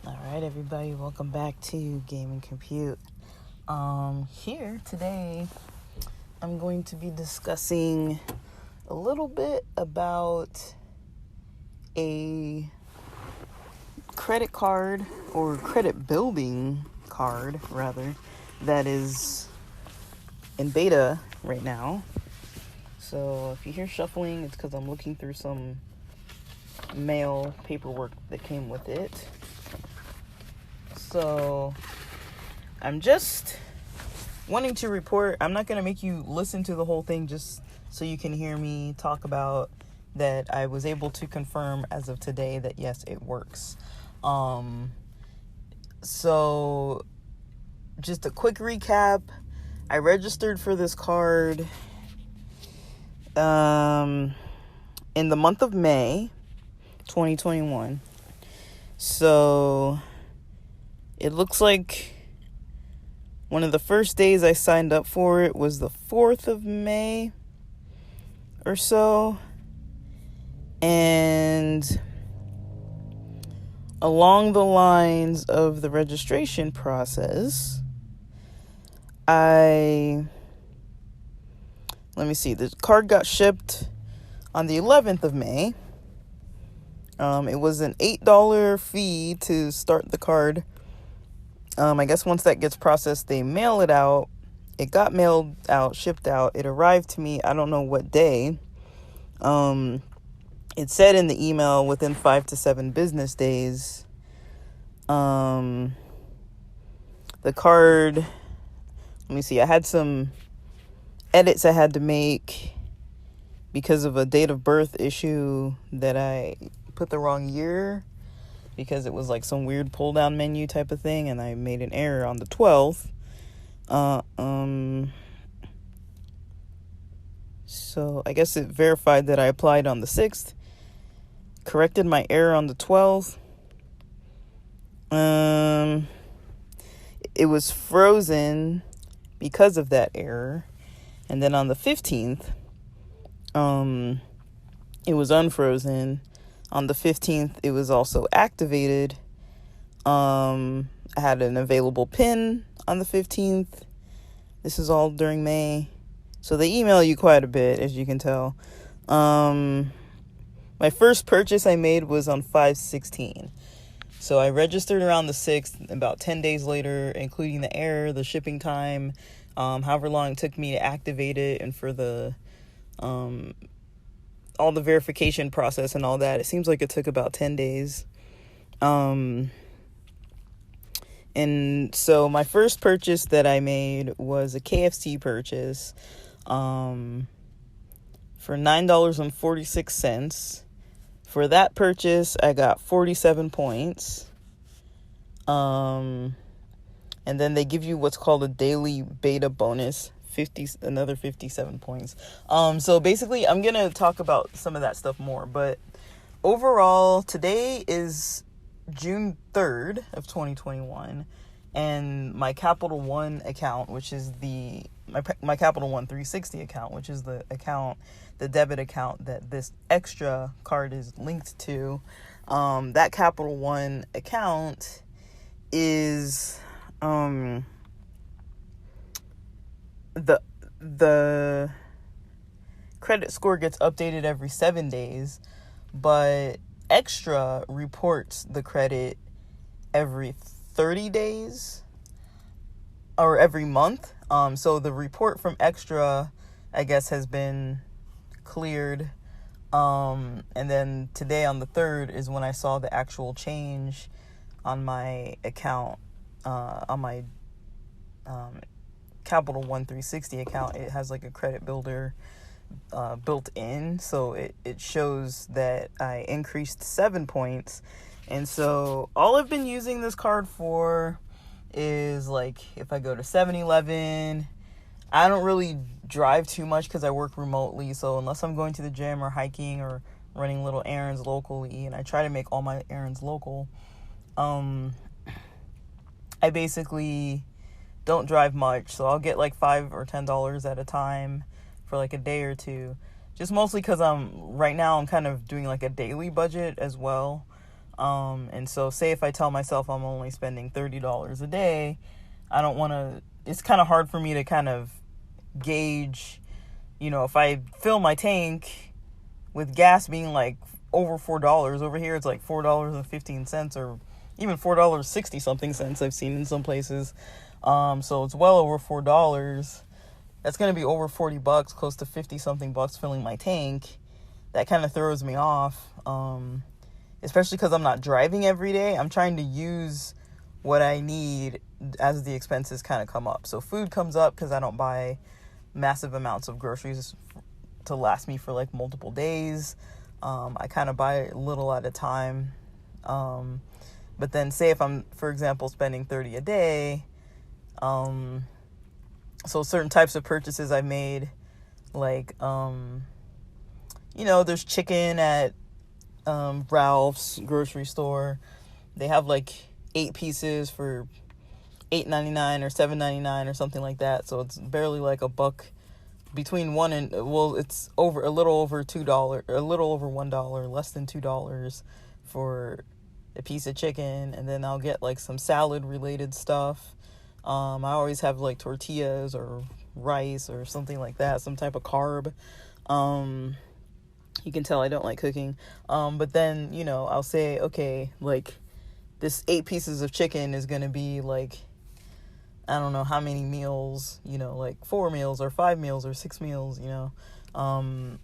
All right, everybody, welcome back to Game and Compute. Here today, I'm going to be discussing a little bit about a credit card or credit building card, rather, that is in beta right now. So if you hear shuffling, it's because I'm looking through some mail paperwork that came with it. So I'm just wanting to report. I'm not going to make you listen to the whole thing just so you can hear me talk about that I was able to confirm as of today that yes, it works. So just a quick recap. I registered for this card in the month of May 2021. So it looks like one of the first days I signed up for it was the 4th of May or so. And along the lines of the registration process, the card got shipped on the 11th of May. It was an $8 fee to start the card. I guess once that gets processed, they mail it out. It got mailed out, shipped out. It arrived to me, I don't know what day. It said in the email within 5 to 7 business days. The card, let me see, I had some edits I had to make because of a date of birth issue that I put the wrong year, because it was like some weird pull down menu type of thing, and I made an error on the 12th. So I guess it verified that I applied on the 6th, corrected my error on the 12th. It was frozen because of that error, and then on the 15th, it was unfrozen. On the 15th, it was also activated. I had an available PIN on the 15th. This is all during May. So they email you quite a bit, as you can tell. My first purchase I made was on 5/16. So I registered around the 6th, about 10 days later, including the error, the shipping time, however long it took me to activate it, and for the all the verification process and all that. It seems like it took about 10 days. And so my first purchase that I made was a KFC purchase for $9.46. For that purchase, I got 47 points. And then they give you what's called a daily beta bonus, another 57 points. So basically, I'm gonna talk about some of that stuff more, but overall, today is June 3rd of 2021, and my Capital One account, which is my Capital One 360 account, which is the debit account that this extra card is linked to, that Capital One account is the credit score gets updated every 7 days, but Extra reports the credit every 30 days or every month. So the report from Extra, I guess, has been cleared. And then today on the 3rd is when I saw the actual change on my account, on my Capital One 360 account. It has like a credit builder built in, so it shows that I increased 7 points. And so all I've been using this card for is, like, if I go to 7-Eleven, I don't really drive too much because I work remotely, so unless I'm going to the gym or hiking or running little errands locally, and I try to make all my errands local, I basically don't drive much, so I'll get like $5 or $10 at a time for like a day or two, just mostly because right now I'm kind of doing like a daily budget as well. And so say if I tell myself I'm only spending $30 a day, I don't want to, it's kind of hard for me to kind of gauge, if I fill my tank with gas being like over $4, over here it's like $4.15 or even $4.60 something cents I've seen in some places. So it's well over $4. That's going to be over $40, close to 50 something bucks filling my tank. That kind of throws me off. Especially because I'm not driving every day. I'm trying to use what I need as the expenses kind of come up. So food comes up because I don't buy massive amounts of groceries to last me for like multiple days. I kind of buy a little at a time. But then say if I'm, for example, spending $30 a day, so certain types of purchases I've made, like, there's chicken at Ralph's grocery store. They have like 8 pieces for $8.99 or $7.99 or something like that. So it's barely like a buck between it's over a little over $2, a little over $1, less than $2 for a piece of chicken. And then I'll get like some salad related stuff. I always have like tortillas or rice or something like that, some type of carb. You can tell I don't like cooking. But then, I'll say, okay, like this 8 pieces of chicken is going to be like, I don't know how many meals, like 4 meals or 5 meals or 6 meals, and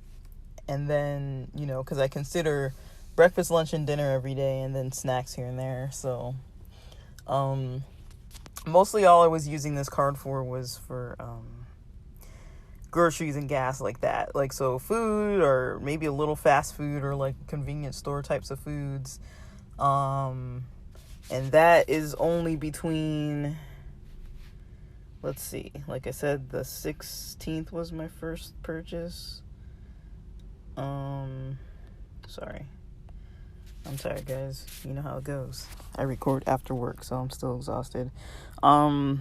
then, because I consider breakfast, lunch, and dinner every day and then snacks here and there. So, mostly all I was using this card for was for, groceries and gas like that. Like, so food or maybe a little fast food or like convenience store types of foods. And that is only between, let's see, like I said, the 16th was my first purchase. Sorry. I'm tired, guys. You know how it goes. I record after work, so I'm still exhausted. I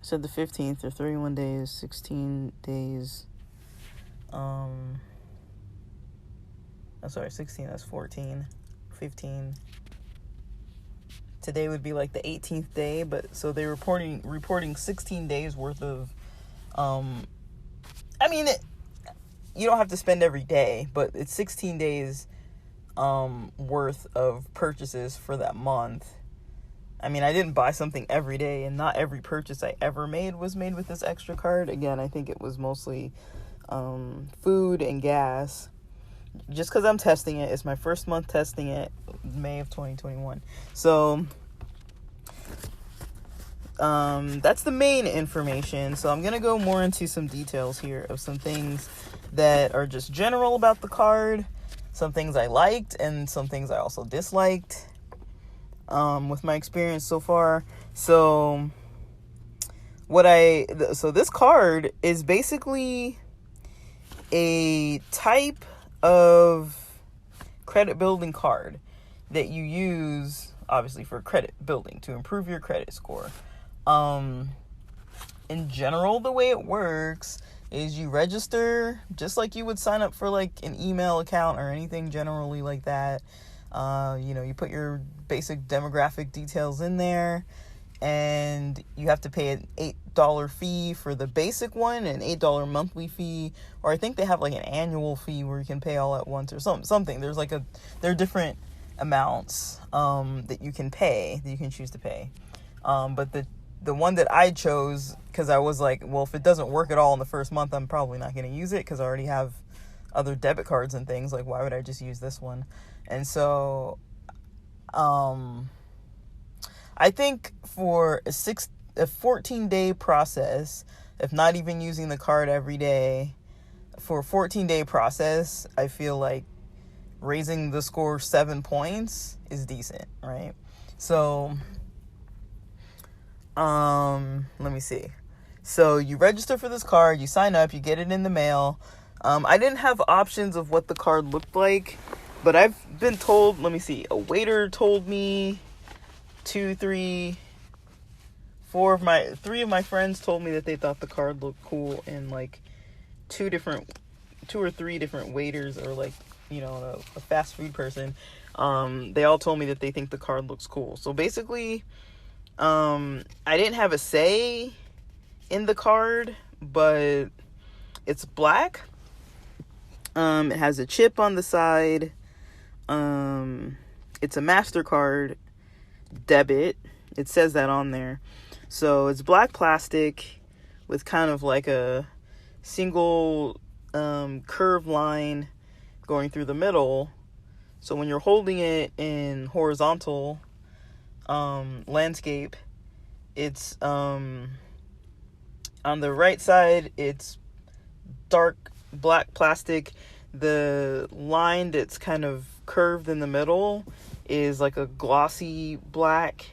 said the 15th, or 31 days, 16 days. I'm sorry, 16, that's 14, 15. Today would be like the 18th day, but so they're reporting 16 days worth of, you don't have to spend every day, but it's 16 days worth of purchases for that month. I mean, I didn't buy something every day, and not every purchase I ever made was made with this extra card. Again, I think it was mostly food and gas. Just because I'm testing it. It's my first month testing it, May of 2021. So, that's the main information. So I'm going to go more into some details here of some things that are just general about the card, some things I liked, and some things I also disliked with my experience so far. So this card is basically a type of credit building card that you use, obviously, for credit building to improve your credit score. In general, the way it works is you register just like you would sign up for like an email account or anything generally like that. You put your basic demographic details in there, and you have to pay an $8 fee for the basic one, an $8 monthly fee, or I think they have like an annual fee where you can pay all at once or something. There are different amounts that you can pay, that you can choose to pay. But the one that I chose, because I was like, well, if it doesn't work at all in the first month, I'm probably not going to use it because I already have other debit cards and things. Like, why would I just use this one? And so, I think for a 14-day process, if not even using the card every day, for a 14-day process, I feel like raising the score 7 points is decent, right? So, let me see. So you register for this card, you sign up, you get it in the mail. I didn't have options of what the card looked like, but I've been told, let me see, a waiter told me, 3 of my friends told me that they thought the card looked cool, and like 2 or 3 different waiters or like a fast food person, they all told me that they think the card looks cool. So basically, I didn't have a say in the card, but it's black. It has a chip on the side. It's a MasterCard debit. It says that on there. So it's black plastic with kind of like a single curved line going through the middle. So when you're holding it in horizontal landscape, it's on the right side, it's dark black plastic. The line that's kind of curved in the middle is like a glossy black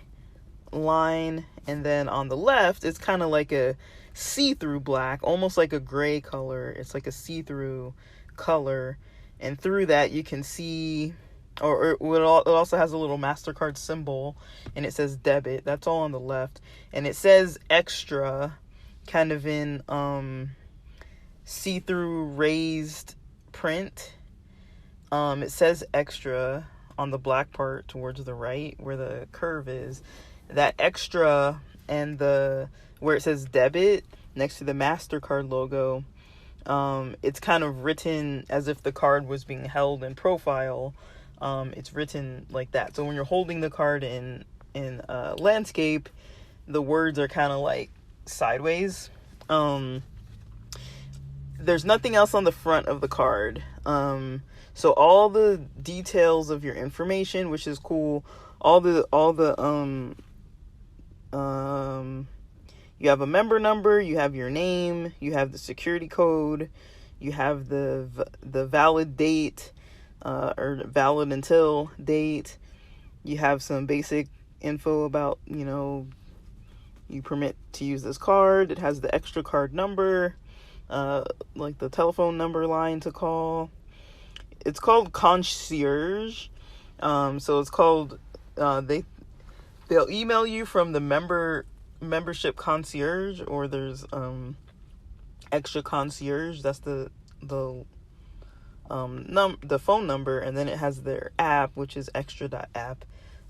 line, and then on the left it's kind of like a see-through black, almost like a gray color. It's like a see-through color, and through that you can see, or it also has a little MasterCard symbol, and it says debit. That's all on the left, and it says extra kind of in see-through raised print. It says extra on the black part towards the right where the curve is. That extra and where it says debit next to the MasterCard logo, it's kind of written as if the card was being held in profile. It's written like that. So when you're holding the card in landscape, the words are kind of like sideways. There's nothing else on the front of the card. So all the details of your information, which is cool. All the you have a member number, you have your name, you have the security code, you have the valid date, or valid until date. You have some basic info about, you permit to use this card. It has the extra card number, like the telephone number line to call. It's called concierge. So it's called, they'll email you from the membership concierge, or there's extra concierge. That's the phone number, and then it has their app, which is extra.app.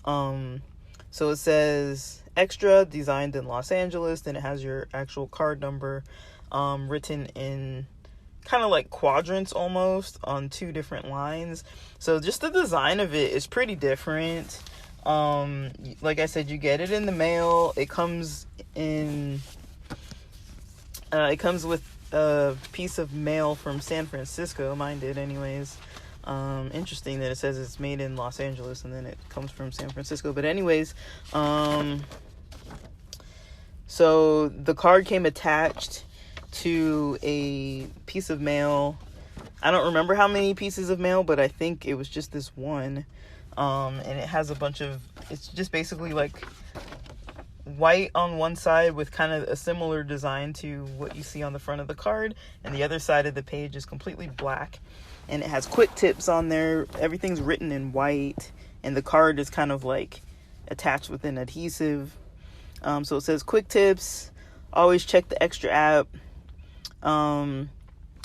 So it says extra, designed in Los Angeles, then it has your actual card number written in kind of like quadrants almost on 2 different lines. So just the design of it is pretty different. Like I said, you get it in the mail. It comes with a piece of mail from San Francisco. Mine did anyways. Interesting that it says it's made in Los Angeles and then it comes from San Francisco. But anyways, so the card came attached to a piece of mail. I don't remember how many pieces of mail, but I think it was just this one. And it has it's just basically like white on one side with kind of a similar design to what you see on the front of the card, and the other side of the page is completely black, and it has quick tips on there. Everything's written in white, and the card is kind of like attached with an adhesive. So it says quick tips, always check the extra app.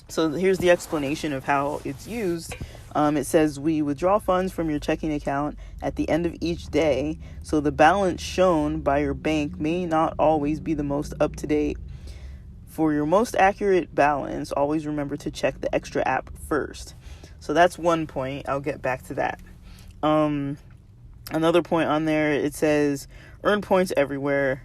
So here's the explanation of how it's used. It says, we withdraw funds from your checking account at the end of each day, so the balance shown by your bank may not always be the most up-to-date. For your most accurate balance, always remember to check the extra app first. So that's one point. I'll get back to that. Another point on there, it says, earn points everywhere.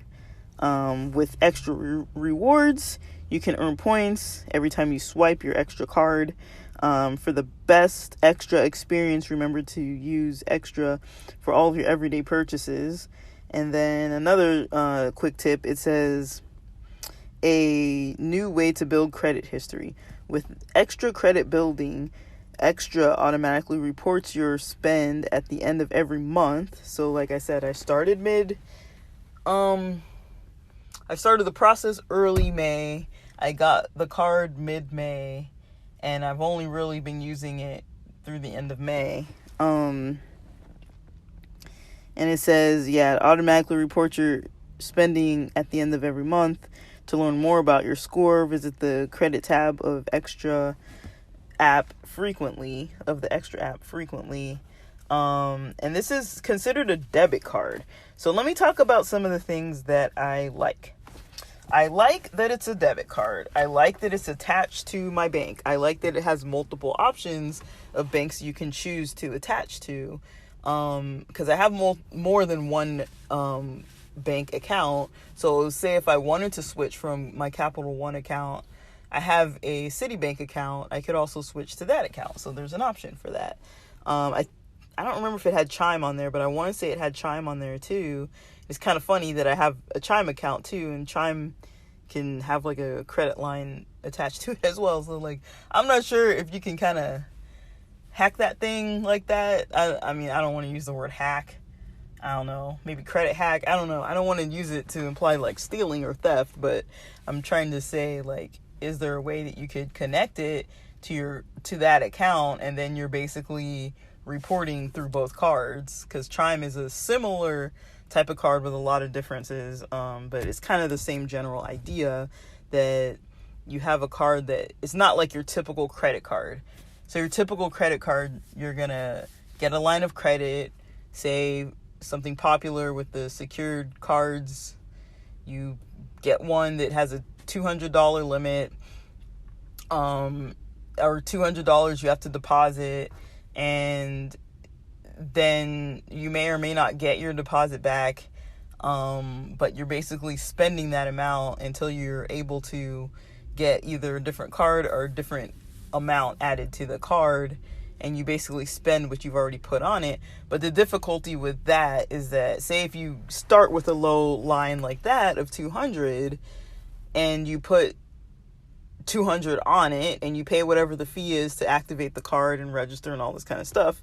With extra rewards, you can earn points every time you swipe your extra card. For the best extra experience, remember to use extra for all of your everyday purchases. And then another quick tip, it says a new way to build credit history. With extra credit building, extra automatically reports your spend at the end of every month. So like I said, I started the process early May. I got the card mid-May, and I've only really been using it through the end of May. And it says, it automatically reports your spending at the end of every month. To learn more about your score, visit the credit tab of Extra app frequently, of the Extra app frequently. And this is considered a debit card. So let me talk about some of the things that I like. I like that it's a debit card. I like that it's attached to my bank. I like that it has multiple options of banks you can choose to attach to. Because I have more than one bank account. So say if I wanted to switch from my Capital One account, I have a Citibank account, I could also switch to that account. So there's an option for that. I don't remember if it had Chime on there, but I want to say it had Chime on there too. It's kind of funny that I have a Chime account too, and Chime can have like a credit line attached to it as well. So like, I'm not sure if you can kind of hack that thing like that. I mean, I don't want to use the word hack. I don't know, maybe credit hack. I don't know. I don't want to use it to imply like stealing or theft, but I'm trying to say like, is there a way that you could connect it to that account, and then you're basically reporting through both cards? Because Chime is a similar type of card with a lot of differences, but it's kind of the same general idea that you have a card that it's not like your typical credit card. So your typical credit card, you're gonna get a line of credit, say something popular with the secured cards. You get one that has a $200 limit, or $200 you have to deposit, and then you may or may not get your deposit back, but you're basically spending that amount until you're able to get either a different card or a different amount added to the card, and you basically spend what you've already put on it. But the difficulty with that is that, say if you start with a low line like that of 200 and you put 200 on it and you pay whatever the fee is to activate the card and register and all this kind of stuff,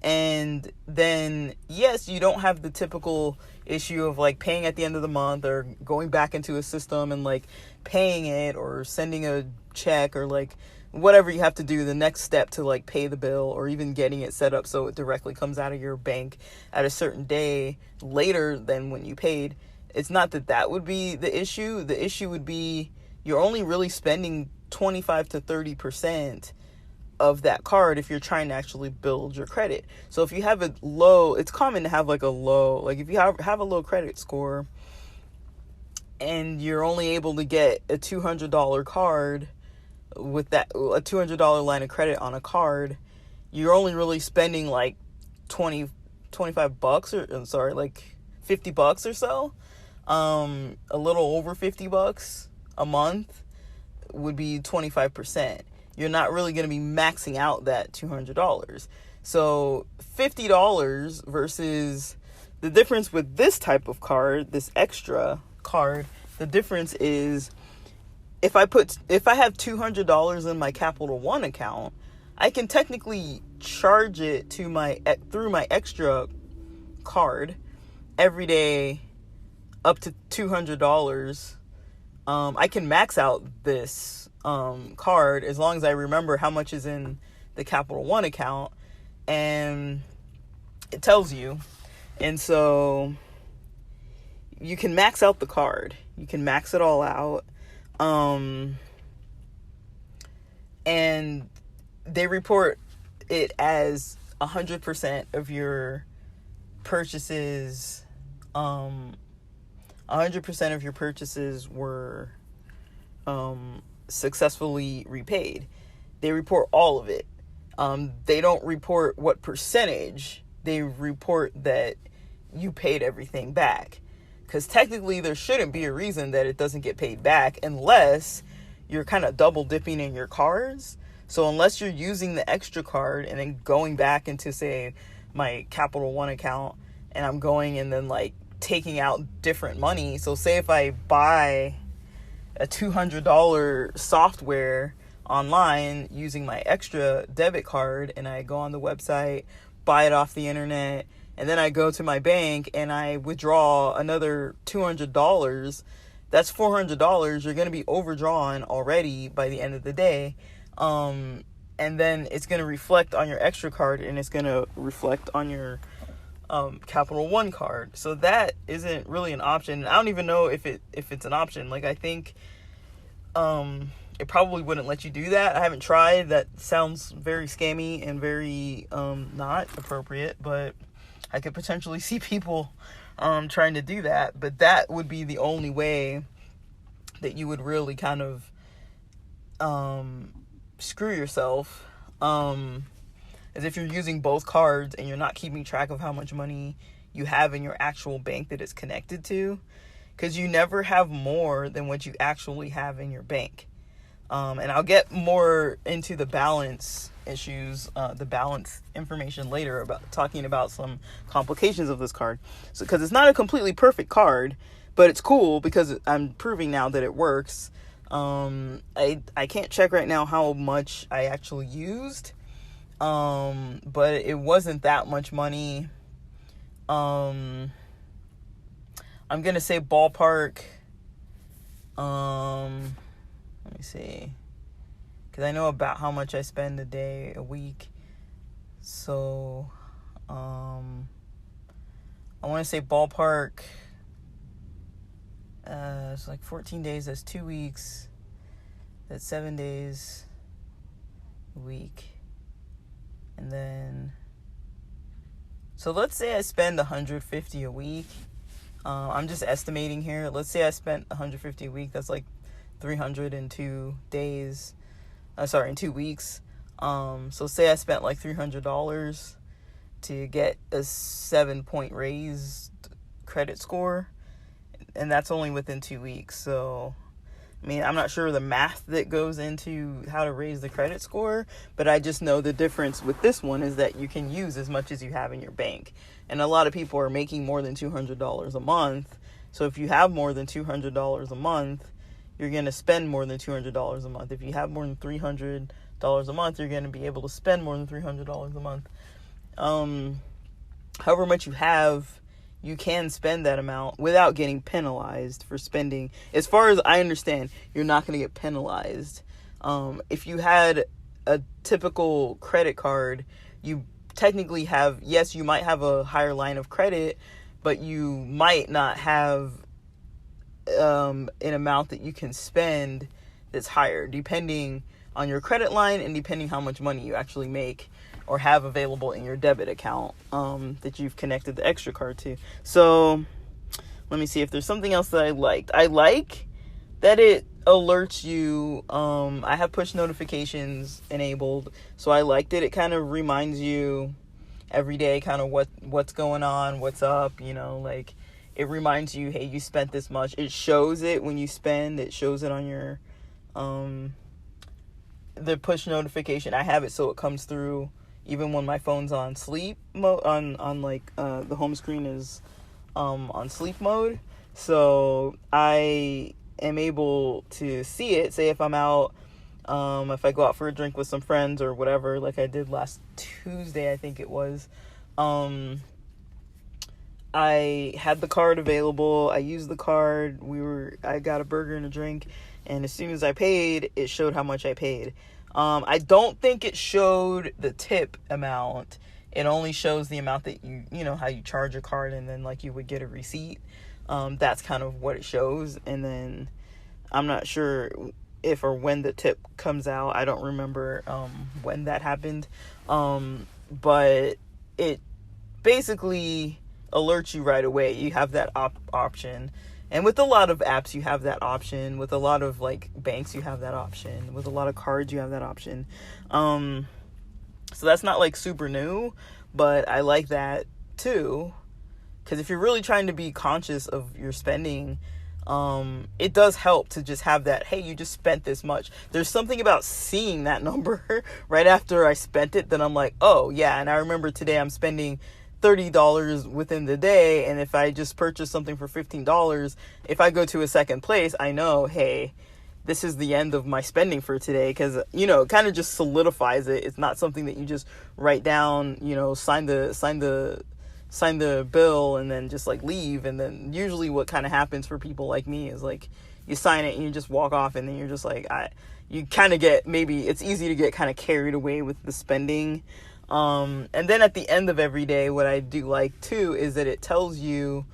and then yes, you don't have the typical issue of like paying at the end of the month or going back into a system and like paying it or sending a check or like whatever you have to do, the next step to like pay the bill, or even getting it set up so it directly comes out of your bank at a certain day later than when you paid. It's not that would be the issue. The issue would be you're only really spending 25 to 30% of that card if you're trying to actually build your credit. So if you have a low, it's common to have like a low, like if you have a low credit score and you're only able to get a $200 card with that, a $200 line of credit on a card, you're only really spending like 25 bucks, or I'm sorry, like 50 bucks or so. A little over 50 bucks a month would be 25%. You're not really going to be maxing out that $200. So $50 versus the difference with this type of card, this extra card, the difference is if I have $200 in my Capital One account, I can technically charge it to through my extra card every day up to $200. I can max out this card as long as I remember how much is in the Capital One account, and it tells you. And so you can max out the card. You can max it all out. And they report it as 100% of your purchases. 100% of your purchases were successfully repaid. They report all of it. They don't report what percentage. They report that you paid everything back. Because technically there shouldn't be a reason that it doesn't get paid back unless you're kind of double dipping in your cards. So unless you're using the extra card and then going back into, say, my Capital One account, and I'm going and then like taking out different money. So say if I buy a $200 software online using my extra debit card, and I go on the website, buy it off the internet, and then I go to my bank and I withdraw another $200, that's $400. You're going to be overdrawn already by the end of the day. And then it's going to reflect on your extra card, and it's going to reflect on your Capital One card. So that isn't really an option. I don't even know if it's an option. Like, I think it probably wouldn't let you do that. I haven't tried. That sounds very scammy and very not appropriate, but I could potentially see people trying to do that. But that would be the only way that you would really kind of screw yourself, as if you're using both cards and you're not keeping track of how much money you have in your actual bank that it's connected to, because you never have more than what you actually have in your bank. And I'll get more into the balance issues, the balance information later, about talking about some complications of this card. So, because it's not a completely perfect card, but it's cool because I'm proving now that it works. I can't check right now how much I actually used, but it wasn't that much money. I'm gonna say ballpark. Let me see, because I know about how much I spend a week. So, I want to say ballpark. It's like 14 days. That's 2 weeks. That's 7 days a week. And then, so let's say I spend $150 a week. I'm just estimating here. Let's say I spent $150 a week. That's like 302 days. In 2 weeks. So say I spent like $300 to get a 7-point raised credit score, and that's only within 2 weeks. So, I mean, I'm not sure the math that goes into how to raise the credit score, but I just know the difference with this one is that you can use as much as you have in your bank. And a lot of people are making more than $200 a month. So if you have more than $200 a month, you're going to spend more than $200 a month. If you have more than $300 a month, you're going to be able to spend more than $300 a month. However much you have, you can spend that amount without getting penalized for spending. As far as I understand, you're not going to get penalized. If you had a typical credit card, you technically have, yes, you might have a higher line of credit, but you might not have an amount that you can spend that's higher, depending on your credit line and depending how much money you actually make or have available in your debit account that you've connected the extra card to. So let me see if there's something else that I liked. I like that it alerts you. I have push notifications enabled, so I liked it. It kind of reminds you every day kind of what's going on, what's up, like it reminds you, hey, you spent this much. It shows it when you spend. It shows it on your the push notification. I have it so it comes through even when my phone's on sleep mode, on like the home screen is on sleep mode. So I am able to see it. Say if I'm out, if I go out for a drink with some friends or whatever, like I did last Tuesday, I think it was. I had the card available. I used the card. I got a burger and a drink, and as soon as I paid, it showed how much I paid. I don't think it showed the tip amount. It only shows the amount that how you charge a card and then like you would get a receipt. That's kind of what it shows. And then I'm not sure if or when the tip comes out. I don't remember when that happened. But it basically alerts you right away. You have that option. And with a lot of apps, you have that option. With a lot of like banks, you have that option. With a lot of cards, you have that option. So that's not like super new, but I like that too. Because if you're really trying to be conscious of your spending, it does help to just have that, hey, you just spent this much. There's something about seeing that number right after I spent it that I'm like, oh yeah. And I remember today I'm spending $30 within the day, and if I just purchase something for $15, if I go to a second place, I know, hey, this is the end of my spending for today, because it kind of just solidifies it. It's not something that you just write down, sign the bill and then just like leave. And then usually what kind of happens for people like me is like you sign it and you just walk off, and then you're just like you kind of get, maybe it's easy to get kind of carried away with the spending. And then at the end of every day, what I do like too is that it tells you,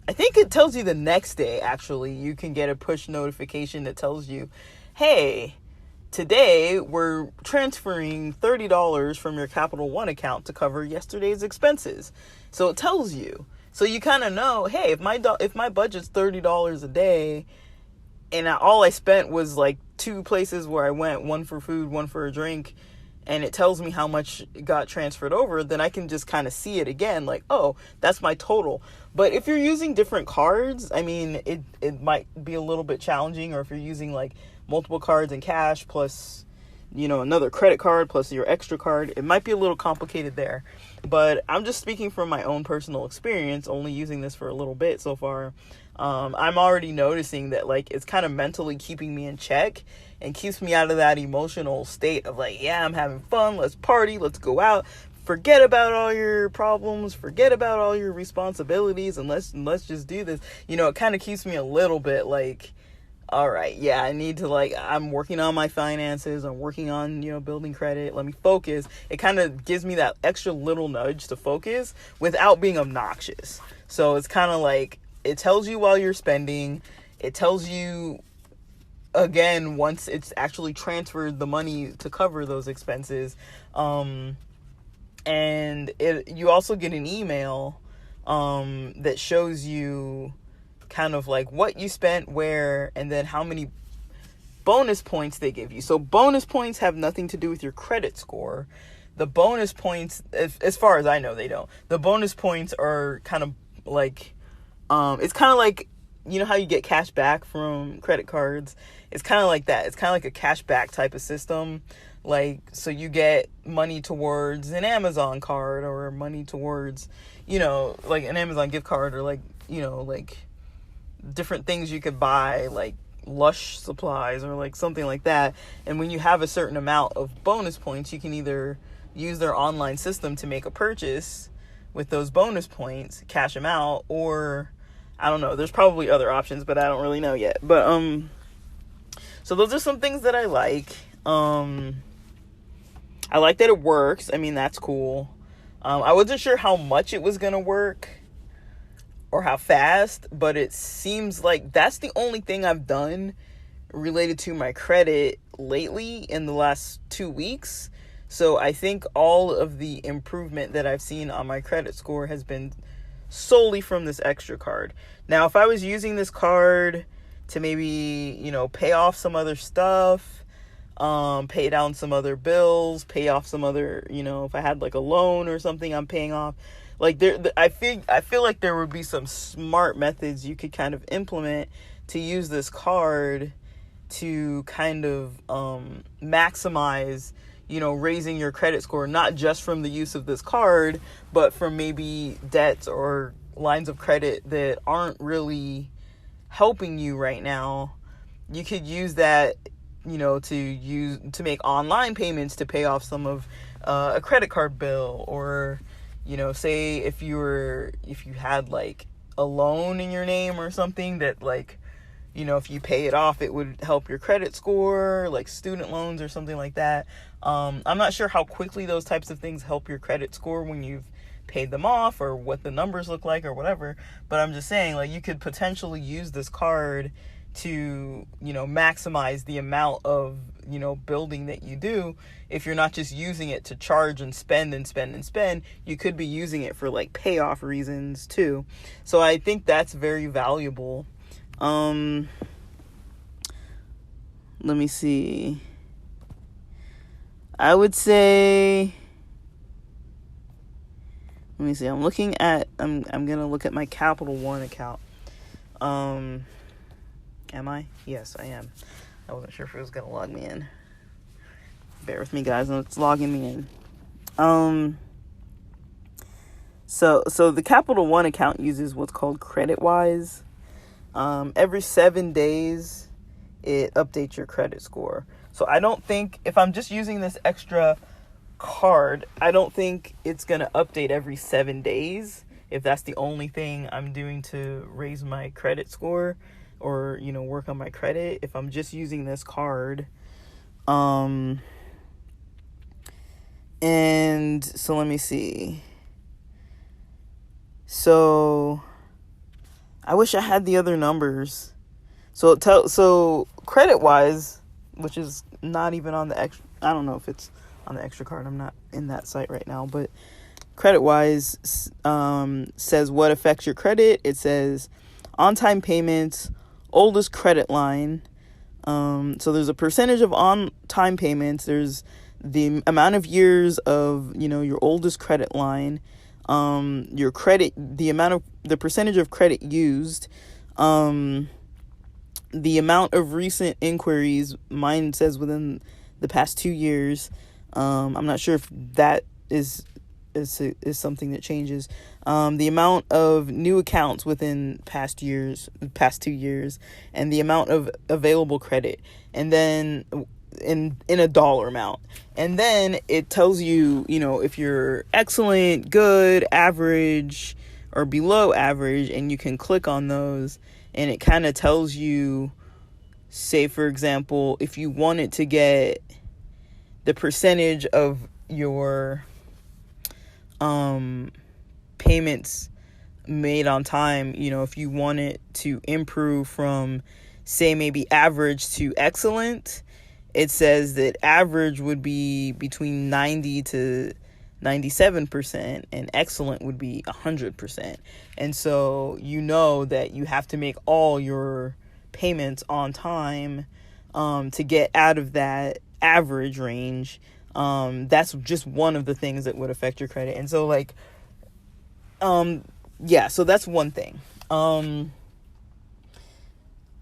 I think it tells you the next day, actually. You can get a push notification that tells you, hey, today we're transferring $30 from your Capital One account to cover yesterday's expenses. So it tells you. So you kind of know, hey, if my budget's $30 a day, and all I spent was like 2 places where I went, one for food, one for a drink, and it tells me how much got transferred over, then I can just kind of see it again, like, oh, that's my total. But if you're using different cards, I mean, it might be a little bit challenging. Or if you're using like multiple cards and cash plus, another credit card plus your extra card, it might be a little complicated there. But I'm just speaking from my own personal experience, only using this for a little bit so far. I'm already noticing that, like, it's kind of mentally keeping me in check and keeps me out of that emotional state of like, yeah, I'm having fun, let's party, let's go out, forget about all your problems, forget about all your responsibilities, and let's just do this. It kind of keeps me a little bit like, all right, yeah, I need to, like, I'm working on my finances, I'm working on, building credit, let me focus. It kind of gives me that extra little nudge to focus without being obnoxious. So it's kind of like, it tells you while you're spending, it tells you again once it's actually transferred the money to cover those expenses, and you also get an email that shows you kind of like what you spent where, and then how many bonus points they give you. So bonus points have nothing to do with your credit score. The bonus points, as far as I know, they don't. The bonus points are kind of like, it's kind of like, how you get cash back from credit cards? It's kind of like that. It's kind of like a cash back type of system. Like, so you get money towards an Amazon card, or money towards, like an Amazon gift card, or like, like different things you could buy, like Lush supplies or like something like that. And when you have a certain amount of bonus points, you can either use their online system to make a purchase with those bonus points, cash them out, or I don't know, there's probably other options, but I don't really know yet. But so those are some things that I like. I like that it works. I mean, that's cool. I wasn't sure how much it was gonna work or how fast, but it seems like that's the only thing I've done related to my credit lately in the last 2 weeks. So I think all of the improvement that I've seen on my credit score has been solely from this extra card. Now, if I was using this card to maybe, pay off some other stuff, pay down some other bills, pay off some other, if I had like a loan or something I'm paying off, like I feel like there would be some smart methods you could kind of implement to use this card to kind of maximize, raising your credit score, not just from the use of this card, but from maybe debts or lines of credit that aren't really helping you right now. You could use that, to make online payments to pay off some of a credit card bill, or say if you had like a loan in your name or something that, like, if you pay it off, it would help your credit score, like student loans or something like that. I'm not sure how quickly those types of things help your credit score when you've paid them off, or what the numbers look like or whatever. But I'm just saying, like, you could potentially use this card to, maximize the amount of, building that you do. If you're not just using it to charge and spend and spend and spend, you could be using it for like payoff reasons too. So I think that's very valuable. Let me see. I would say, let me see. I'm going to look at my Capital One account. Am I? Yes, I am. I wasn't sure if it was going to log me in. Bear with me, guys. It's logging me in. So the Capital One account uses what's called CreditWise. Every 7 days, it updates your credit score. So I don't think, if I'm just using this extra card, I don't think it's going to update every 7 days, if that's the only thing I'm doing to raise my credit score, or, work on my credit. If I'm just using this card, and so let me see. So I wish I had the other numbers. So credit wise, which is not even on the extra, I don't know if it's on the extra card. I'm not in that site right now, but credit wise says what affects your credit. It says on-time payments, oldest credit line. So there's a percentage of on-time payments. There's the amount of years of, your oldest credit line, your credit, the percentage of credit used, the amount of recent inquiries. Mine says within the past 2 years. I'm not sure if that is something that changes. The amount of new accounts within past 2 years, and the amount of available credit, and then in a dollar amount. And then it tells you, if you're excellent, good, average, or below average, and you can click on those, and it kind of tells you, say, for example, if you wanted to get the percentage of your payments made on time, if you want it to improve from, say, maybe average to excellent, it says that average would be between 90 to 97% and excellent would be 100%. And so that you have to make all your payments on time to get out of that average range. That's just one of the things that would affect your credit. And so so that's one thing.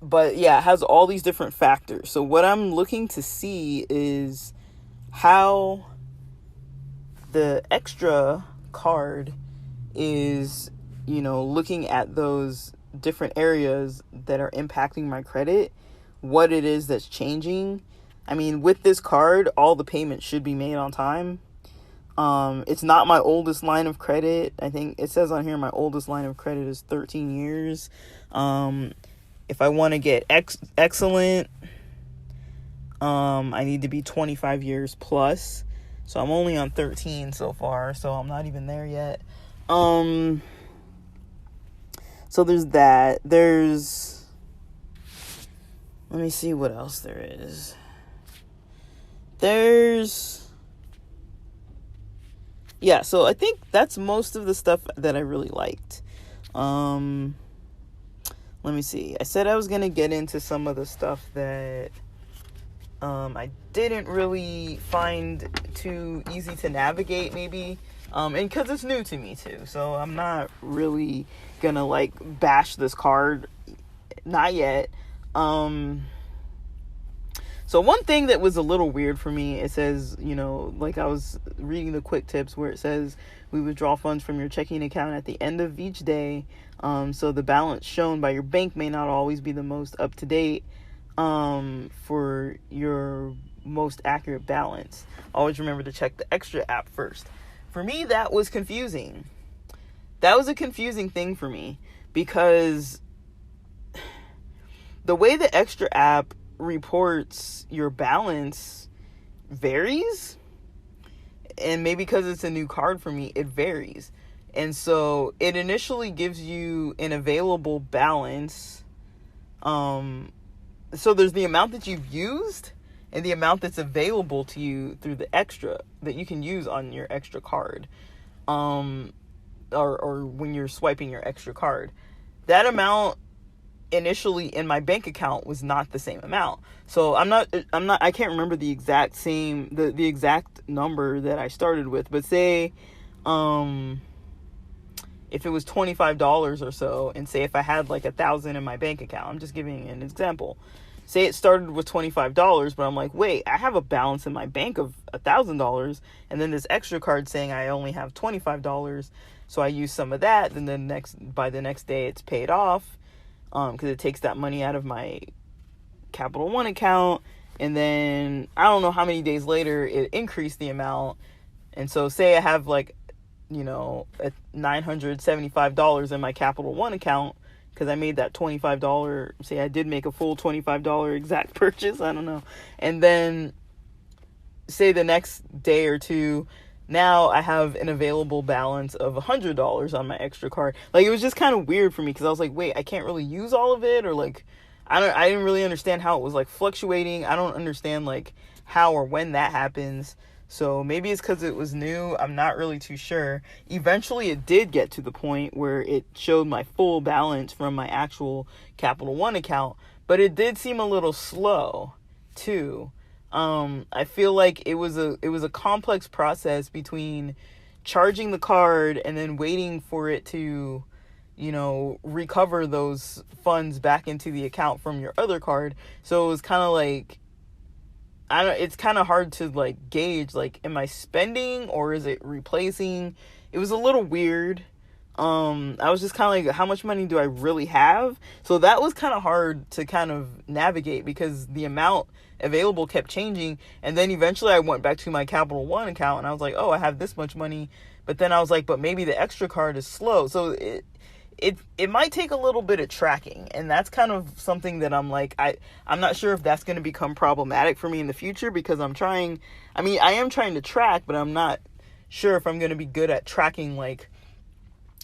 But yeah, it has all these different factors. So what I'm looking to see is how the extra card is, looking at those different areas that are impacting my credit, what it is that's changing. I mean, with this card, all the payments should be made on time. It's not my oldest line of credit. I think it says on here my oldest line of credit is 13 years. If I want to get excellent, I need to be 25 years plus. So I'm only on 13 so far, so I'm not even there yet. So there's that. Let me see what else there is. So I think that's most of the stuff that I really liked. Let me see. I said I was going to get into some of the stuff that I didn't really find too easy to navigate, maybe. And because it's new to me too. So I'm not really going to bash this card. Not yet. So one thing that was a little weird for me, it says, I was reading the quick tips where it says we withdraw funds from your checking account at the end of each day. So the balance shown by your bank may not always be the most up to date for your most accurate balance. Always remember to check the Extra app first. For me, that was confusing. That was a confusing thing for me because the way the Extra app reports your balance varies, and maybe because it's a new card for me, it varies. And so it initially gives you an available balance. So there's the amount that you've used and the amount that's available to you through the Extra that you can use on your Extra card, or when you're swiping your Extra card. That amount initially in my bank account was not the same amount. So I can't remember the exact number that I started with, but say if it was $25 or so, and say if I had $1,000 in my bank account, I'm just giving an example. Say it started with $25, but I'm like, wait, I have a balance in my bank of $1,000, and then this Extra card saying I only have $25, so I use some of that, then by the next day it's paid off, because it takes that money out of my Capital One account, and then I don't know how many days later it increased the amount, and so say I have $975 in my Capital One account, because I made that $25, say I did make a full $25 exact purchase, I don't know, and then say the next day or two now I have an available balance of $100 on my extra card. Like, it was just kind of weird for me, because I was like, wait, I can't really use all of it, or like, I didn't really understand how it was like fluctuating. I don't understand like how or when that happens. So maybe it's because it was new. I'm not really too sure. Eventually it did get to the point where it showed my full balance from my actual Capital One account, but it did seem a little slow too. I feel like it was a complex process between charging the card and then waiting for it to, recover those funds back into the account from your other card. So it was kind of like, it's kind of hard to like gauge, like, am I spending or is it replacing? It was a little weird. I was just kind of like, how much money do I really have? So that was kind of hard to kind of navigate, because the amount available kept changing. And then eventually I went back to my Capital One account and I was like, oh, I have this much money. But then I was like, but maybe the extra card is slow. So it might take a little bit of tracking, and that's kind of something that I'm like, I'm not sure if that's going to become problematic for me in the future, because I am trying to track, but I'm not sure if I'm going to be good at tracking like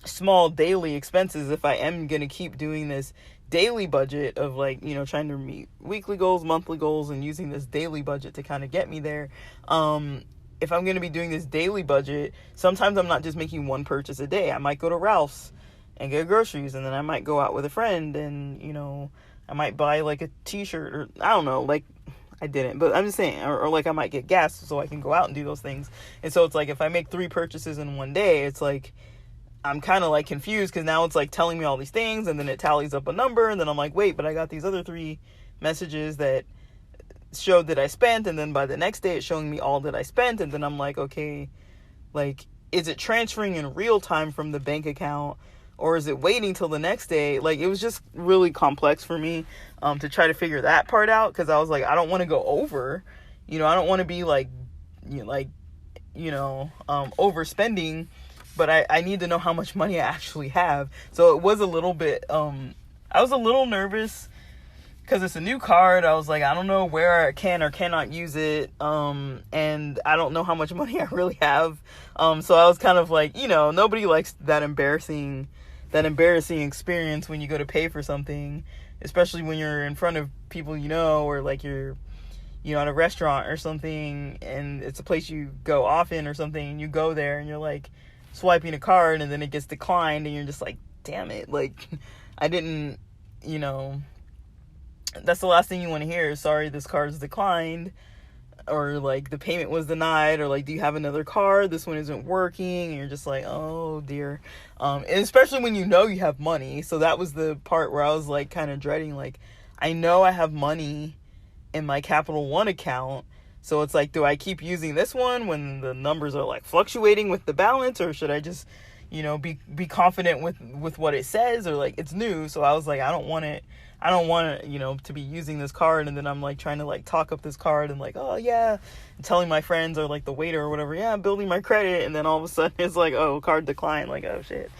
small daily expenses if I am going to keep doing this daily budget of like, trying to meet weekly goals, monthly goals, and using this daily budget to kind of get me there. If I'm going to be doing this daily budget, sometimes I'm not just making one purchase a day. I might go to Ralph's and get groceries, and then I might go out with a friend and, I might buy like a t-shirt, or I don't know, like, I didn't, but I'm just saying, or like I might get gas so I can go out and do those things. And so it's like, if I make 3 purchases in one day, it's like, I'm kind of like confused, because now it's like telling me all these things, and then it tallies up a number, and then I'm like, wait, but I got these other 3 messages that showed that I spent, and then by the next day it's showing me all that I spent, and then I'm like, okay, like, is it transferring in real time from the bank account, or is it waiting till the next day? Like, it was just really complex for me to try to figure that part out, because I was like, I don't want to go over, I don't want to be like, overspending, but I need to know how much money I actually have. So it was a little bit, I was a little nervous, because it's a new card. I was like, I don't know where I can or cannot use it, and I don't know how much money I really have. So I was kind of like, nobody likes that embarrassing experience when you go to pay for something, especially when you're in front of people, or like you're, at a restaurant or something, and it's a place you go often or something, and you go there and you're like swiping a card, and then it gets declined, and you're just like, damn it, like, I didn't, that's the last thing you want to hear is, sorry, this card's declined, or like the payment was denied, or like, do you have another card, this one isn't working, and you're just like, oh dear. And especially when you have money. So that was the part where I was like kind of dreading, like, I know I have money in my Capital One account, so it's like, do I keep using this one when the numbers are like fluctuating with the balance, or should I just, be confident with what it says, or like, it's new. So I was like, I don't want to be using this card, and then I'm like trying to like talk up this card and like, oh yeah, and telling my friends or like the waiter or whatever, yeah, I'm building my credit, and then all of a sudden it's like, oh, card declined, like, oh shit.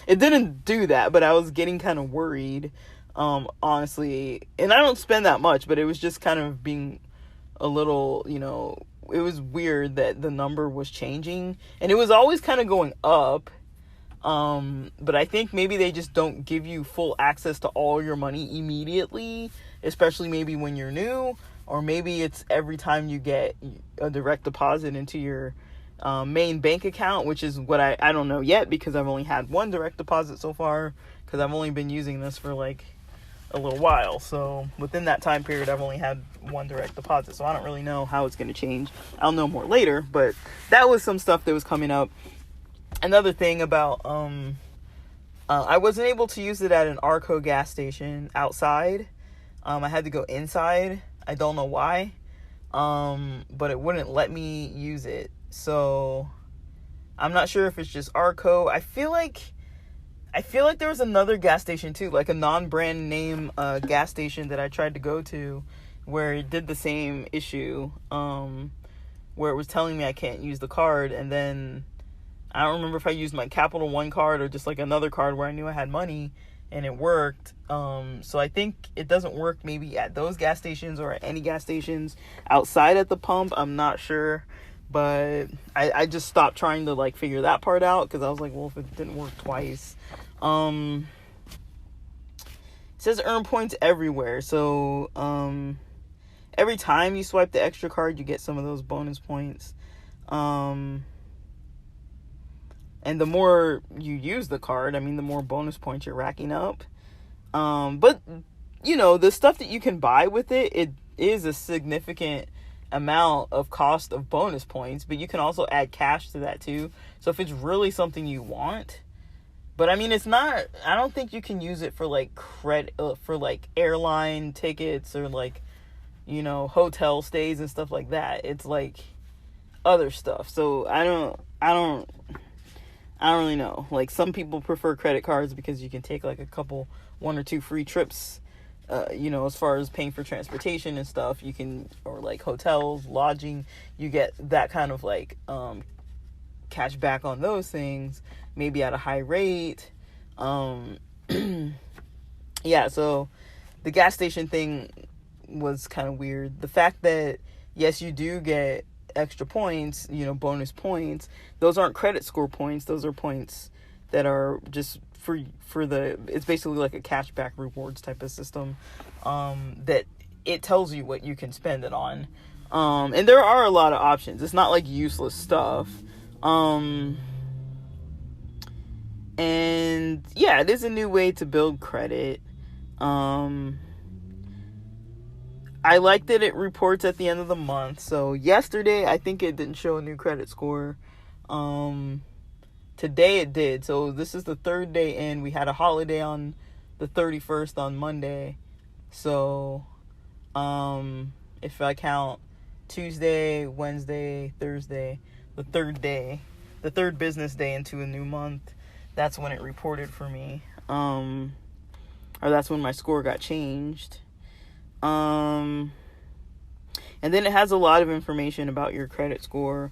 It didn't do that, but I was getting kind of worried, honestly, and I don't spend that much, but it was just kind of being a little, it was weird that the number was changing, and it was always kind of going up. But I think maybe they just don't give you full access to all your money immediately, especially maybe when you're new, or maybe it's every time you get a direct deposit into your main bank account, which is what I don't know yet, because I've only had one direct deposit so far, because I've only been using this for like a little while. So within that time period, I've only had one direct deposit, so I don't really know how it's going to change. I'll know more later, but that was some stuff that was coming up. Another thing about, I wasn't able to use it at an Arco gas station outside. I had to go inside. I don't know why, but it wouldn't let me use it. So I'm not sure if it's just Arco. I feel like there was another gas station too, like a non-brand name gas station that I tried to go to, where it did the same issue, where it was telling me I can't use the card, and then I don't remember if I used my Capital One card or just like another card where I knew I had money, and it worked. So I think it doesn't work maybe at those gas stations or at any gas stations outside at the pump. I'm not sure, But I just stopped trying to like figure that part out, because I was like, well, if it didn't work twice. It says earn points everywhere. So every time you swipe the extra card, you get some of those bonus points. And the more you use the card, I mean, the more bonus points you're racking up. But, you know, the stuff that you can buy with it, it is a significant amount of cost of bonus points, but you can also add cash to that too. So if it's really something you want, but I mean, it's not, I don't think you can use it for like credit, for like airline tickets or like, you know, hotel stays and stuff like that. It's like other stuff. So I don't really know. Like, some people prefer credit cards because you can take like one or two free trips, you know, as far as paying for transportation and stuff. You can, or like hotels, lodging, you get that kind of like cash back on those things, maybe at a high rate. Yeah, so the gas station thing was kind of weird. The fact that, yes, you do get extra points, you know, bonus points, those aren't credit score points. Those are points that are just for it's basically like a cashback rewards type of system, that it tells you what you can spend it on. And there are a lot of options. It's not like useless stuff. And yeah, it is a new way to build credit. I like that it reports at the end of the month. So yesterday, I think it didn't show a new credit score. Today it did. So this is the third day in. We had a holiday on the 31st on Monday. So, if I count Tuesday, Wednesday, Thursday, the third business day into a new month, that's when it reported for me. Or that's when my score got changed. And then it has a lot of information about your credit score.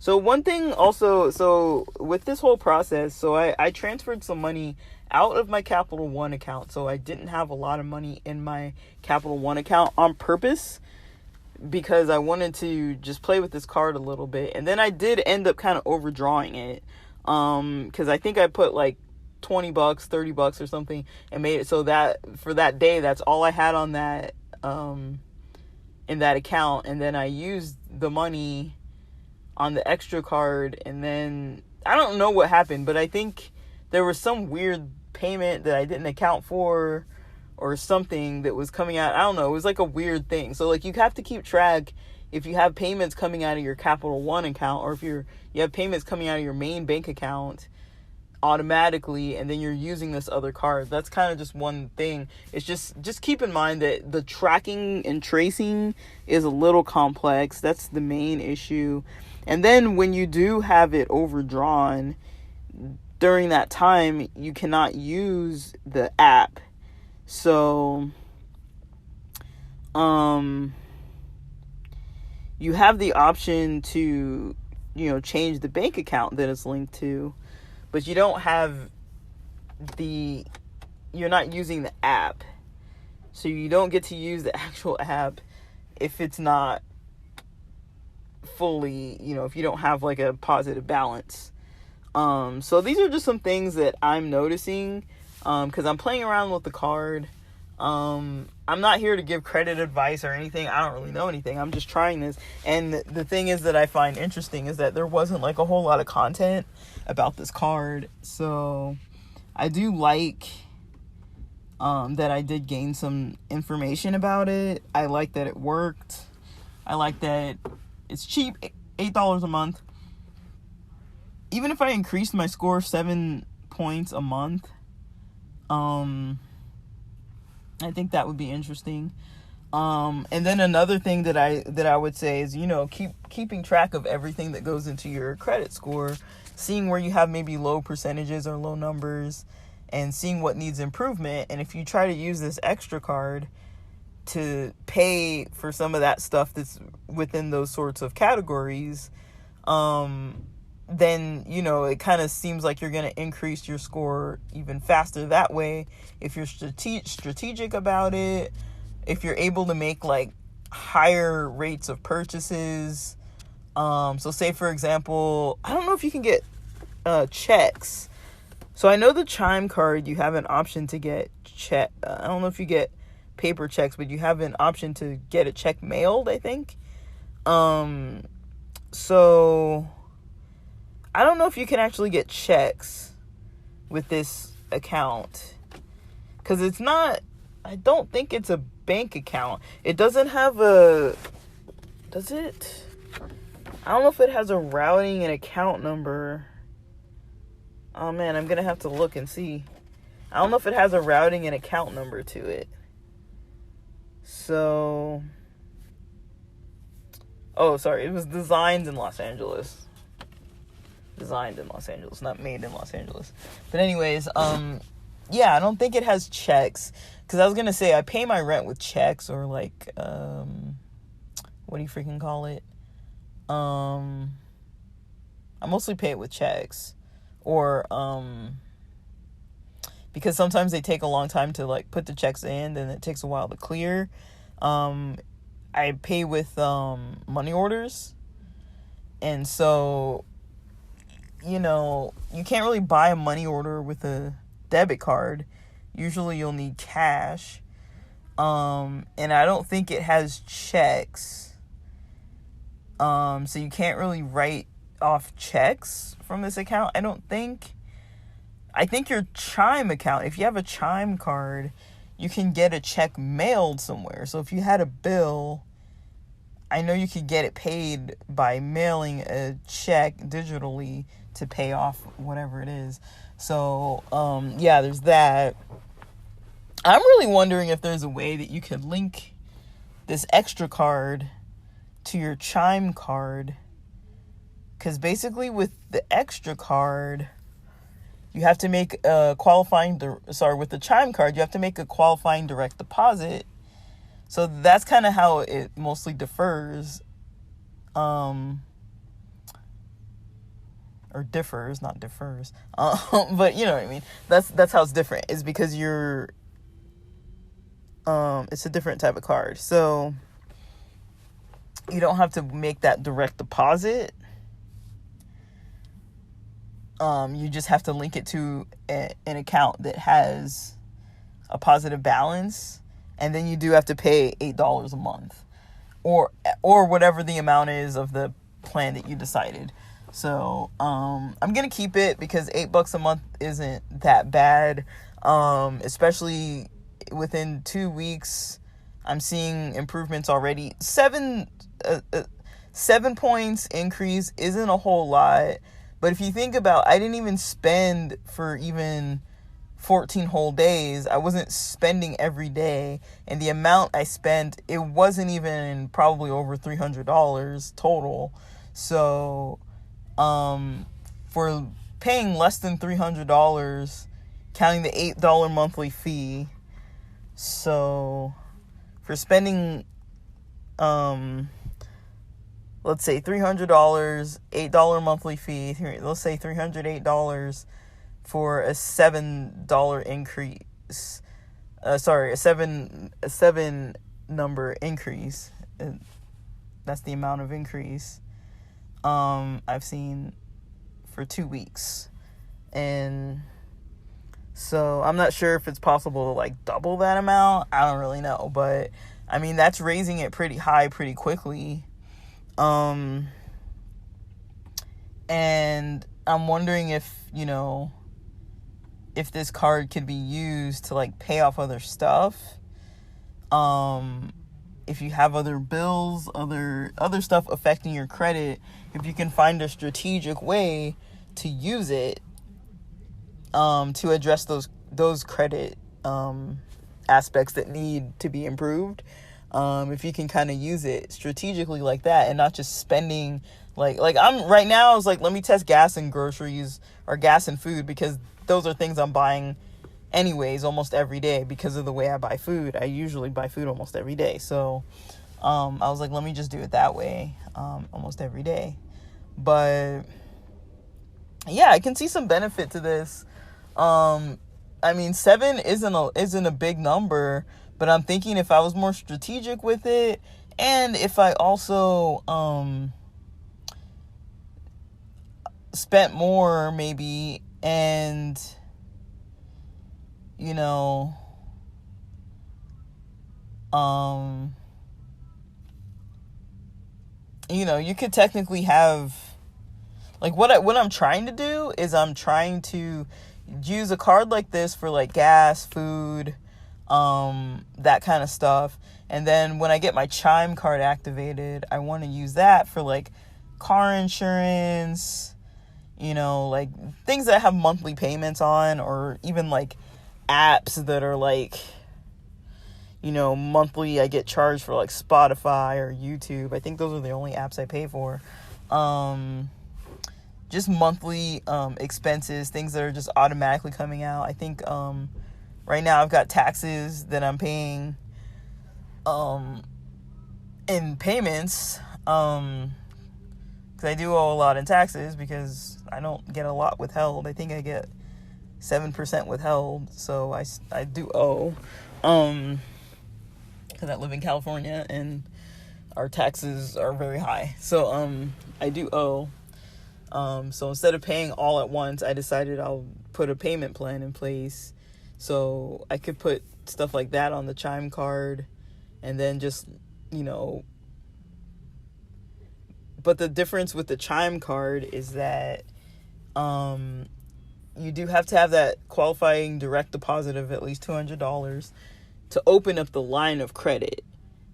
So one thing also, so with this whole process, so I transferred some money out of my Capital One account. So I didn't have a lot of money in my Capital One account on purpose, because I wanted to just play with this card a little bit. And then I did end up kind of overdrawing it. Because I think I put like $20, $30 or something, and made it so that for that day, that's all I had on that, in that account. And then I used the money on the extra card, and then I don't know what happened, but I think there was some weird payment that I didn't account for, or something that was coming out. I don't know. It was like a weird thing. So like, you have to keep track if you have payments coming out of your Capital One account, or if you have payments coming out of your main bank account automatically, and then you're using this other card. That's kind of just one thing. It's just keep in mind that the tracking and tracing is a little complex. That's the main issue. And then when you do have it overdrawn, during that time, you cannot use the app. So, you have the option to, you know, change the bank account that it's linked to, but you don't have you're not using the app. So you don't get to use the actual app if it's not fully, you know, if you don't have like a positive balance. So these are just some things that I'm noticing, because I'm playing around with the card. I'm not here to give credit advice or anything. I don't really know anything. I'm just trying this. And the thing is that I find interesting is that there wasn't like a whole lot of content about this card. So I do like that I did gain some information about it. I like that it worked. I like that it's cheap, $8 a month. Even if I increased my score 7 points a month, I think that would be interesting. And then another thing that I would say is, you know, keeping track of everything that goes into your credit score, seeing where you have maybe low percentages or low numbers, and seeing what needs improvement. And if you try to use this extra card to pay for some of that stuff that's within those sorts of categories, then, you know, it kind of seems like you're going to increase your score even faster that way. If you're strategic about it, if you're able to make like higher rates of purchases. So say for example, I don't know if you can get checks. So I know the Chime card, you have an option to get check. I don't know if you get paper checks, but you have an option to get a check mailed, I think. So I don't know if you can actually get checks with this account, because it's not, I don't think it's a bank account. It doesn't have does it? I don't know if it has a routing and account number. Oh man, I'm gonna have to look and see. I don't know if it has a routing and account number to it. So, oh, sorry, it was designed in Los Angeles. Designed in Los Angeles, not made in Los Angeles. But anyways, yeah, I don't think it has checks. Because I was going to say, I pay my rent with checks, or like, what do you freaking call it? I mostly pay it with checks. Or, because sometimes they take a long time to like put the checks in, and it takes a while to clear. I pay with money orders. And so, you know, you can't really buy a money order with a debit card. Usually you'll need cash. And I don't think it has checks. So you can't really write off checks from this account, I don't think. I think your Chime account, if you have a Chime card, you can get a check mailed somewhere. So if you had a bill, I know you could get it paid by mailing a check digitally to pay off whatever it is. So, yeah, there's that. I'm really wondering if there's a way that you could link this extra card to your Chime card. Because basically with the extra card, you have to make a with the Chime card, you have to make a qualifying direct deposit. So that's kind of how it mostly differs. Or differs, not differs. But you know what I mean. That's how it's different. Is because it's a different type of card. So you don't have to make that direct deposit. You just have to link it to an account that has a positive balance, and then you do have to pay $8 a month, or whatever the amount is of the plan that you decided. So I'm gonna keep it because $8 a month isn't that bad, especially within 2 weeks. I'm seeing improvements already. 7 points increase isn't a whole lot. But if you think about, I didn't even spend for even 14 whole days. I wasn't spending every day. And the amount I spent, it wasn't even probably over $300 total. So, for paying less than $300, counting the $8 monthly fee. So, for spending, let's say $300, $8 monthly fee. Let's say $308 for a $7 increase. A 7 number increase. That's the amount of increase I've seen for 2 weeks. And so I'm not sure if it's possible to like double that amount. I don't really know, but I mean, that's raising it pretty high pretty quickly. And I'm wondering if, you know, if this card could be used to like pay off other stuff. If you have other bills, other stuff affecting your credit, if you can find a strategic way to use it, to address those credit, aspects that need to be improved. If you can kind of use it strategically like that and not just spending like I'm right now, I was like, let me test gas and groceries or gas and food, because those are things I'm buying anyways almost every day because of the way I buy food. I usually buy food almost every day. So I was like, let me just do it that way almost every day. But yeah, I can see some benefit to this. I mean, 7 isn't a big number, but I'm thinking if I was more strategic with it And if I also spent more maybe, and you know, you could technically have, like, what I'm trying to do is I'm trying to use a card like this for like gas, food, that kind of stuff. And then when I get my Chime card activated, I want to use that for like car insurance, like things that have monthly payments on, or even like apps that are like, monthly. I get charged for like Spotify or YouTube. I think those are the only apps I pay for. Just monthly expenses, things that are just automatically coming out. I think right now I've got taxes that I'm paying in payments, because I do owe a lot in taxes because I don't get a lot withheld. I think I get 7% withheld, so I do owe, because I live in California and our taxes are very high. So I do owe. So instead of paying all at once, I decided I'll put a payment plan in place so I could put stuff like that on the Chime card, and then just, but the difference with the Chime card is that you do have to have that qualifying direct deposit of at least $200 to open up the line of credit.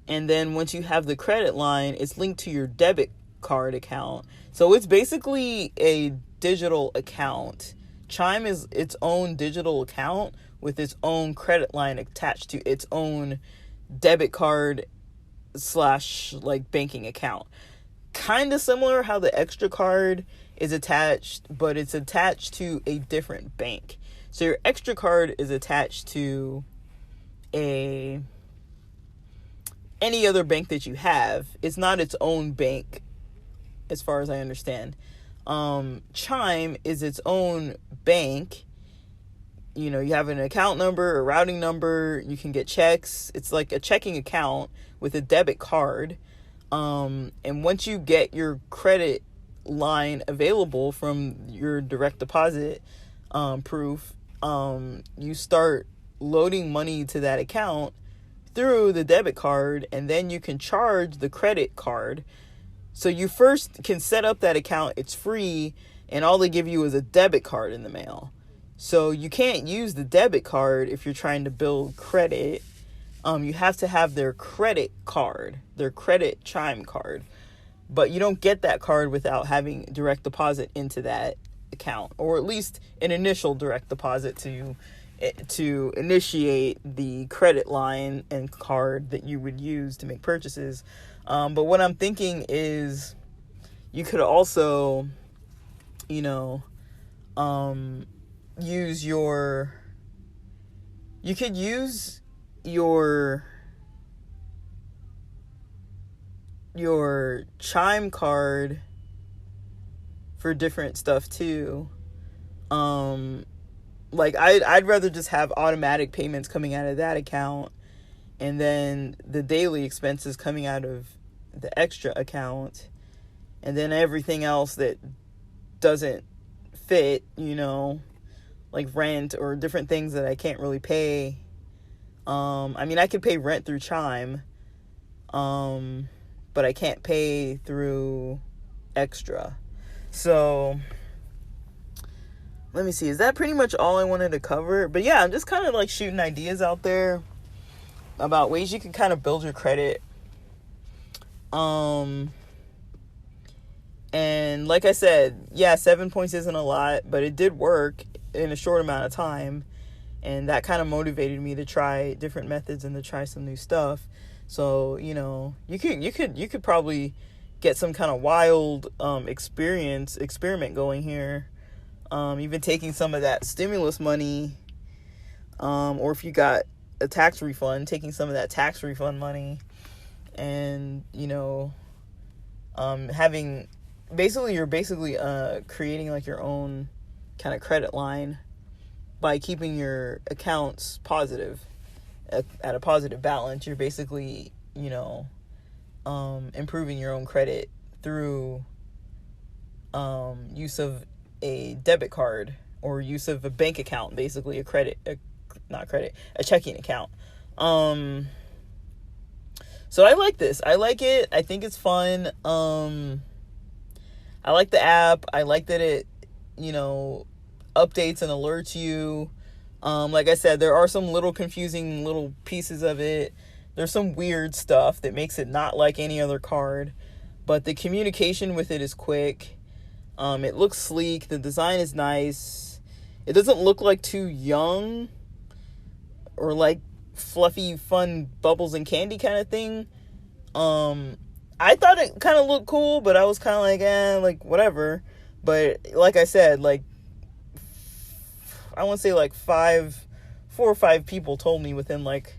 And then once you have the credit line, it's linked to your debit card account. So it's basically a digital account. Chime is its own digital account with its own credit line attached to its own debit card / like banking account. Kind of similar how the Extra card is attached, but it's attached to a different bank. So your Extra card is attached to any other bank that you have. It's not its own bank, as far as I understand. Chime is its own bank. You have an account number, a routing number. You can get checks. It's like a checking account with a debit card. And once you get your credit line available from your direct deposit proof, you start loading money to that account through the debit card, and then you can charge the credit card. So you first can set up that account. It's free, and all they give you is a debit card in the mail. So you can't use the debit card if you're trying to build credit. You have to have their credit card, their credit Chime card. But you don't get that card without having direct deposit into that account, or at least an initial direct deposit to initiate the credit line and card that you would use to make purchases. But what I'm thinking is you could also, use your Chime card for different stuff too. Like I'd rather just have automatic payments coming out of that account, and then the daily expenses coming out of the Extra account, and then everything else that doesn't fit, like rent or different things that I can't really pay. I could pay rent through Chime, but I can't pay through Extra. So let me see. Is that pretty much all I wanted to cover? But yeah, I'm just kind of like shooting ideas out there about ways you can kind of build your credit. And like I said, yeah, 7 points isn't a lot, but it did work in a short amount of time. And that kind of motivated me to try different methods and to try some new stuff. So, you could probably get some kind of wild experiment going here. Even taking some of that stimulus money, or if you got a tax refund, taking some of that tax refund money, and having you're basically creating like your own kind of credit line by keeping your accounts positive at a positive balance. You're basically improving your own credit through use of a debit card or use of a bank account, basically a checking account. So I like this. I like it. I think it's fun. I like the app. I like that it, updates and alerts you. Like I said, there are some little confusing little pieces of it. There's some weird stuff that makes it not like any other card, but the communication with it is quick. It looks sleek. The design is nice. It doesn't look like too young or like fluffy, fun bubbles and candy kind of thing. I thought it kind of looked cool, but I was kind of like, whatever. But like I said, like, I want to say like 4 or 5 people told me within like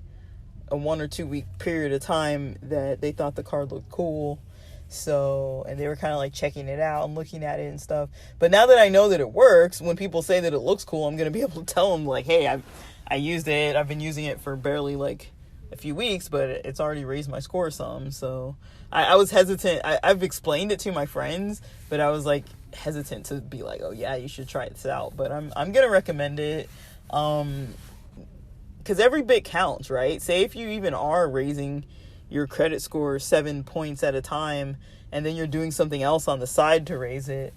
a 1 or 2 week period of time that they thought the card looked cool. So, and they were kind of like checking it out and looking at it and stuff. But now that I know that it works, when people say that it looks cool, I'm going to be able to tell them like, hey, I used it. I've been using it for barely like a few weeks, but it's already raised my score some. So I was hesitant. I've explained it to my friends, but I was like hesitant to be like, oh yeah, you should try this out. But I'm going to recommend it. Because every bit counts, right? Say if you even are raising your credit score 7 points at a time, and then you're doing something else on the side to raise it,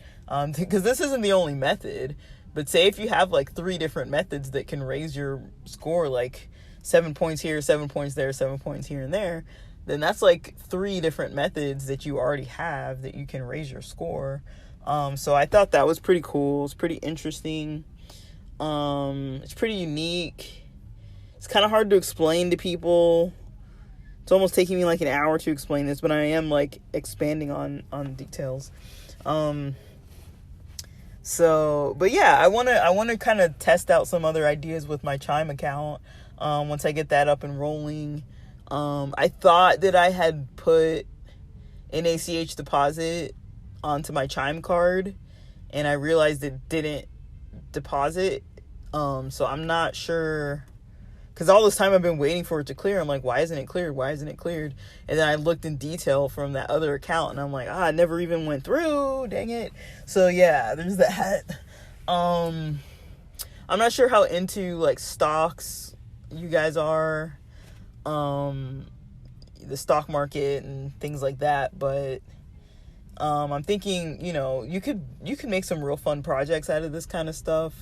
because this isn't the only method. But say if you have like 3 different methods that can raise your score, like 7 points here, 7 points there, 7 points here and there, then that's like 3 different methods that you already have that you can raise your score. So I thought that was pretty cool. It's pretty interesting. It's pretty unique. It's kind of hard to explain to people. It's almost taking me like an hour to explain this, but I am like expanding on details. So, but yeah, I want to kind of test out some other ideas with my Chime account. Once I get that up and rolling. I thought that I had put an ACH deposit onto my Chime card, and I realized it didn't deposit. So I'm not sure, because all this time I've been waiting for it to clear. I'm like, why isn't it cleared? Why isn't it cleared? And then I looked in detail from that other account, and I'm like, it never even went through. Dang it. So yeah, there's that. I'm not sure how into like stocks you guys are, the stock market and things like that, but I'm thinking, you could make some real fun projects out of this kind of stuff.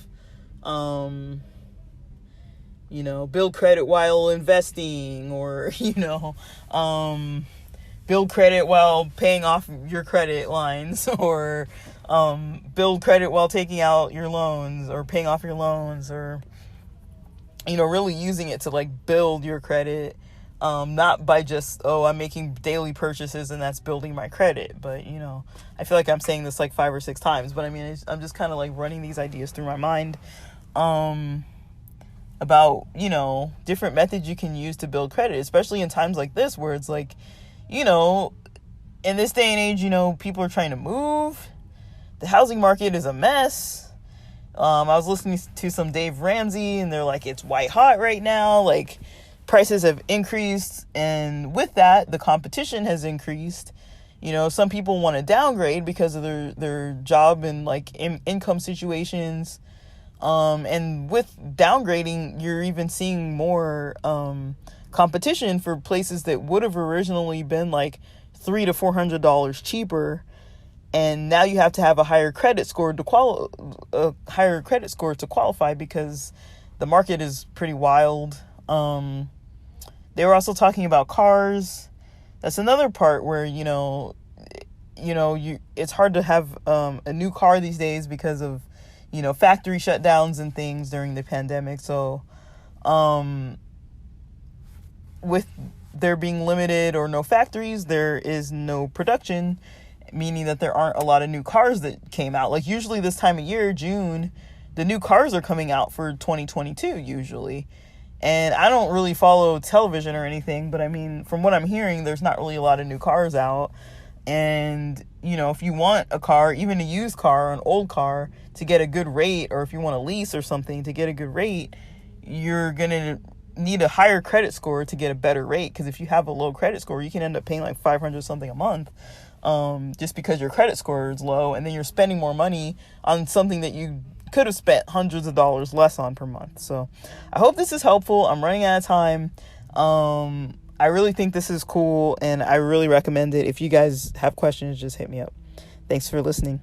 Build credit while investing, or, build credit while paying off your credit lines, or build credit while taking out your loans or paying off your loans, or, really using it to like build your credit. Not by just, I'm making daily purchases and that's building my credit. But, I feel like I'm saying this like 5 or 6 times, but I mean, I'm just kind of like running these ideas through my mind, about, different methods you can use to build credit, especially in times like this, where it's like, in this day and age, people are trying to move. The housing market is a mess. I was listening to some Dave Ramsey, and they're like, it's white hot right now. Like, prices have increased, and with that, the competition has increased. Some people want to downgrade because of their job and like income situations. And with downgrading, you're even seeing more competition for places that would have originally been like $300 to $400 cheaper, and now you have to have a higher credit score to qualify, because the market is pretty wild. They were also talking about cars. That's another part where it's hard to have a new car these days because of factory shutdowns and things during the pandemic. So with there being limited or no factories, there is no production, meaning that there aren't a lot of new cars that came out. Like usually this time of year, June, the new cars are coming out for 2022 usually. And I don't really follow television or anything, but I mean, from what I'm hearing, there's not really a lot of new cars out. And, if you want a car, even a used car or an old car, to get a good rate, or if you want a lease or something to get a good rate, you're going to need a higher credit score to get a better rate, because if you have a low credit score, you can end up paying like 500 something a month, just because your credit score is low, and then you're spending more money on something that you could have spent hundreds of dollars less on per month. So I hope this is helpful. I'm running out of time. I really think this is cool, and I really recommend it. If you guys have questions, just hit me up. Thanks for listening.